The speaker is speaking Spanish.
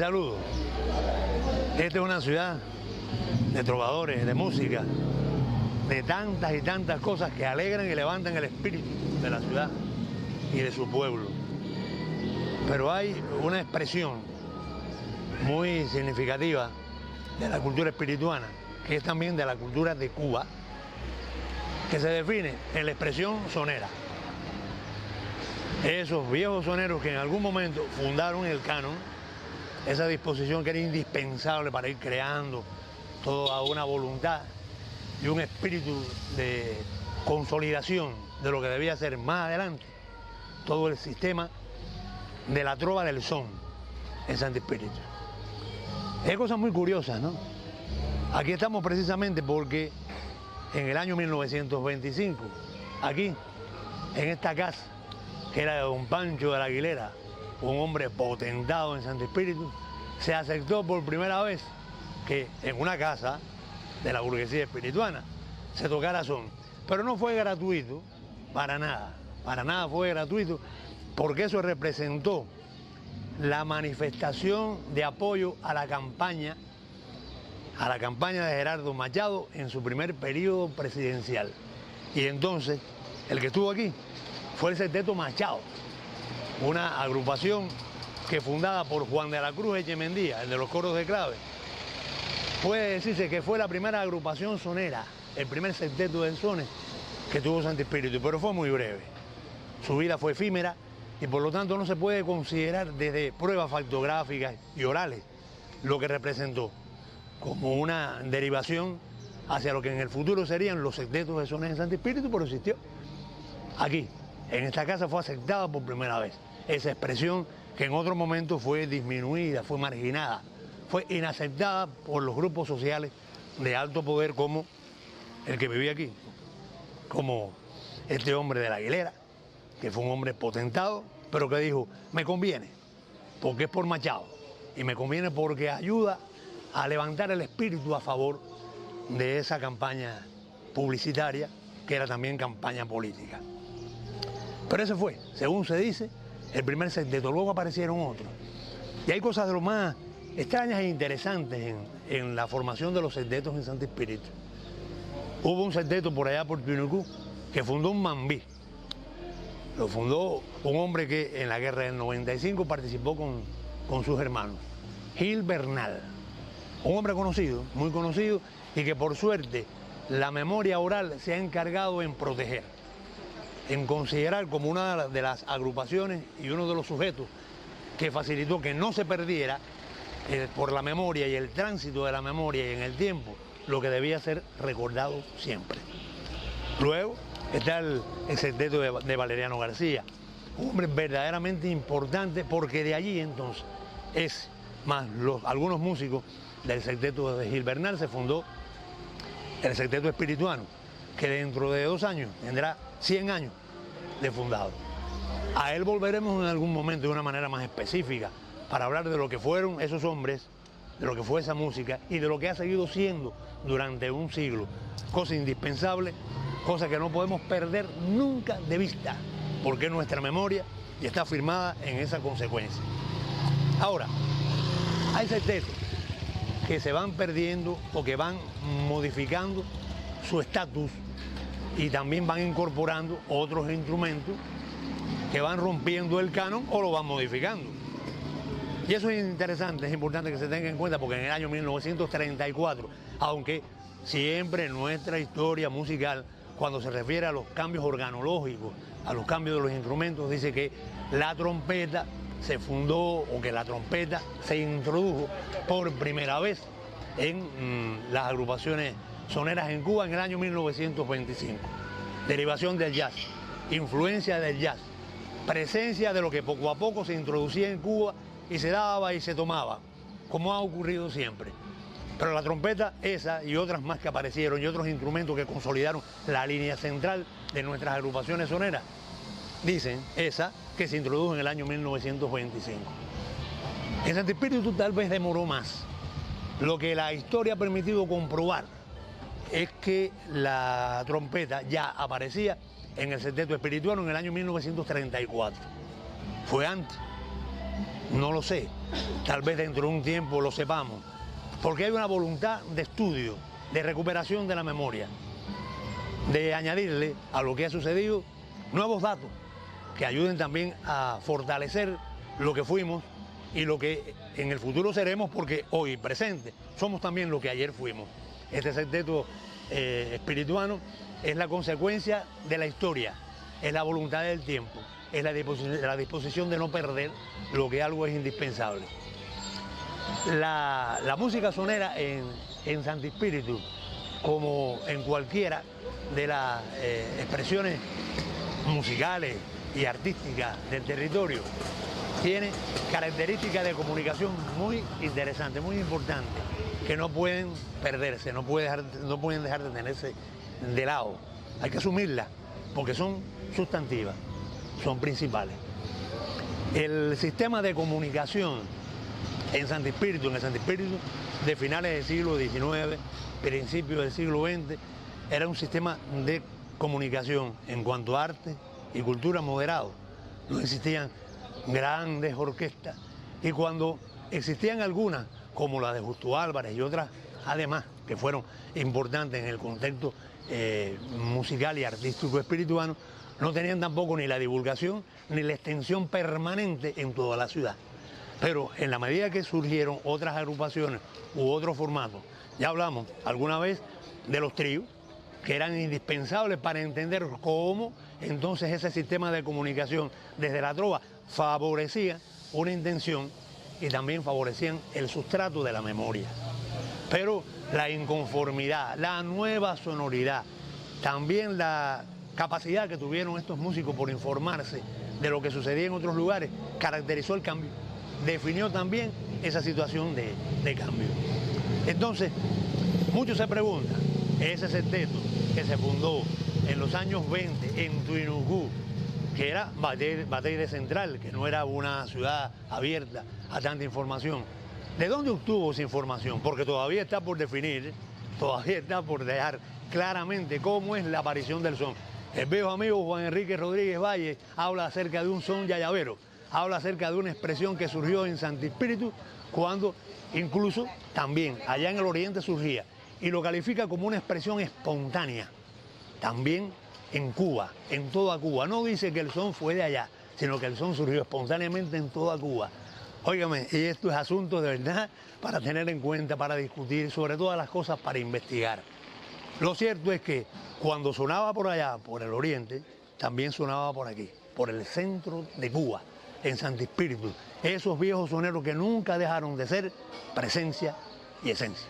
saludo. Esta es una ciudad de trovadores, de música, de tantas y tantas cosas que alegran y levantan el espíritu de la ciudad y de su pueblo. Pero hay una expresión muy significativa de la cultura espirituana, que es también de la cultura de Cuba, que se define en la expresión sonera. Esos viejos soneros que en algún momento fundaron el canon, esa disposición que era indispensable para ir creando toda una voluntad y un espíritu de consolidación de lo que debía ser más adelante todo el sistema de la trova del son en Santo Espíritu. Hay cosas muy curiosas, ¿no? Aquí estamos precisamente porque en el año 1925, aquí, en esta casa, que era de don Pancho de la Aguilera, un hombre potentado en Santo Espíritu, se aceptó por primera vez que en una casa de la burguesía espirituana se tocara son. Pero no fue gratuito, para nada fue gratuito, porque eso representó la manifestación de apoyo a la campaña de Gerardo Machado en su primer periodo presidencial. Y entonces, el que estuvo aquí fue el Septeto Machado, una agrupación que fundada por Juan de la Cruz Echemendía, el de los coros de clave. Puede decirse que fue la primera agrupación sonera, el primer septeto de sones que tuvo Santo Espíritu, pero fue muy breve. Su vida fue efímera y por lo tanto no se puede considerar desde pruebas factográficas y orales lo que representó como una derivación hacia lo que en el futuro serían los septetos de sones en Santo Espíritu, pero existió. Aquí, en esta casa, fue aceptada por primera vez esa expresión que en otro momento fue disminuida, fue marginada, fue inaceptada por los grupos sociales de alto poder como el que vivía aquí, como este hombre de la Aguilera, que fue un hombre potentado, pero que dijo, me conviene, porque es por Machado, y me conviene porque ayuda a levantar el espíritu a favor de esa campaña publicitaria, que era también campaña política. Pero ese fue, según se dice, el primer septeto. Luego aparecieron otros. Y hay cosas de lo más extrañas e interesantes en la formación de los septetos en Santo Espíritu. Hubo un septeto por allá por Tuinucú que fundó un mambí. Lo fundó un hombre que en la guerra del 95 participó con sus hermanos, Gil Bernal. Un hombre conocido, muy conocido, y que por suerte la memoria oral se ha encargado en proteger, en considerar como una de las agrupaciones y uno de los sujetos que facilitó que no se perdiera por la memoria y el tránsito de la memoria y en el tiempo lo que debía ser recordado siempre. Luego está el septeto de Valeriano García, un hombre verdaderamente importante porque de allí entonces es más algunos músicos del septeto de Gil Bernal se fundó el septeto espirituano, que dentro de 2 años tendrá 100 años de fundado. A él volveremos en algún momento de una manera más específica para hablar de lo que fueron esos hombres, de lo que fue esa música y de lo que ha seguido siendo durante un siglo. Cosa indispensable, cosa que no podemos perder nunca de vista, porque es nuestra memoria y está firmada en esa consecuencia. Ahora, hay septetos que se van perdiendo o que van modificando su estatus y también van incorporando otros instrumentos que van rompiendo el canon o lo van modificando. Y eso es interesante, es importante que se tenga en cuenta porque en el año 1934, aunque siempre en nuestra historia musical, cuando se refiere a los cambios organológicos, a los cambios de los instrumentos, dice que la trompeta se fundó o que la trompeta se introdujo por primera vez en las agrupaciones soneras en Cuba en el año 1925. Derivación del jazz, influencia del jazz, presencia de lo que poco a poco se introducía en Cuba y se daba y se tomaba, como ha ocurrido siempre. Pero la trompeta, esa y otras más que aparecieron y otros instrumentos que consolidaron la línea central de nuestras agrupaciones soneras, dicen esa que se introdujo en el año 1925. En Santo Espíritu tal vez demoró más. Lo que la historia ha permitido comprobar es que la trompeta ya aparecía en el septeto espirituano en el año 1934. Fue antes. No lo sé, tal vez dentro de un tiempo lo sepamos, porque hay una voluntad de estudio, de recuperación de la memoria, de añadirle a lo que ha sucedido nuevos datos que ayuden también a fortalecer lo que fuimos y lo que en el futuro seremos, porque hoy presente somos también lo que ayer fuimos. Este sexteto espirituano es la consecuencia de la historia, es la voluntad del tiempo, es la disposición de no perder lo que algo es indispensable. La música sonera en Santi Spíritu, como en cualquiera de las expresiones musicales y artísticas del territorio, tiene características de comunicación muy interesantes, muy importantes, que no pueden perderse, no pueden dejar de tenerse de lado. Hay que asumirlas, porque son sustantivas, son principales. El sistema de comunicación en el Santi Spíritu de finales del siglo XIX, principios del siglo XX, era un sistema de comunicación en cuanto a arte y cultura moderado. No existían grandes orquestas, y cuando existían algunas, como la de Justo Álvarez y otras además, que fueron importantes en el contexto musical y artístico espirituano, no tenían tampoco ni la divulgación ni la extensión permanente en toda la ciudad. Pero en la medida que surgieron otras agrupaciones u otros formatos, ya hablamos alguna vez de los tríos, que eran indispensables para entender cómo entonces ese sistema de comunicación desde la trova favorecía una intención y también favorecían el sustrato de la memoria. Pero la inconformidad, la nueva sonoridad, también la capacidad que tuvieron estos músicos por informarse de lo que sucedía en otros lugares, caracterizó el cambio, definió también esa situación de cambio. Entonces, muchos se preguntan, ese sexteto que se fundó en los años 20 en Tuinucú, que era Bateire Central, que no era una ciudad abierta a tanta información, ¿de dónde obtuvo esa información? Porque todavía está por definir, todavía está por dejar claramente cómo es la aparición del son. El viejo amigo Juan Enrique Rodríguez Valle habla acerca de un son yayavero, habla acerca de una expresión que surgió en Santi Spíritu, cuando incluso también allá en el oriente surgía, y lo califica como una expresión espontánea, también en Cuba, en toda Cuba. No dice que el son fue de allá, sino que el son surgió espontáneamente en toda Cuba. Óigame, y esto es asunto de verdad para tener en cuenta, para discutir, sobre todas las cosas para investigar. Lo cierto es que cuando sonaba por allá, por el oriente, también sonaba por aquí, por el centro de Cuba, en Santi Spíritu. Esos viejos soneros que nunca dejaron de ser presencia y esencia.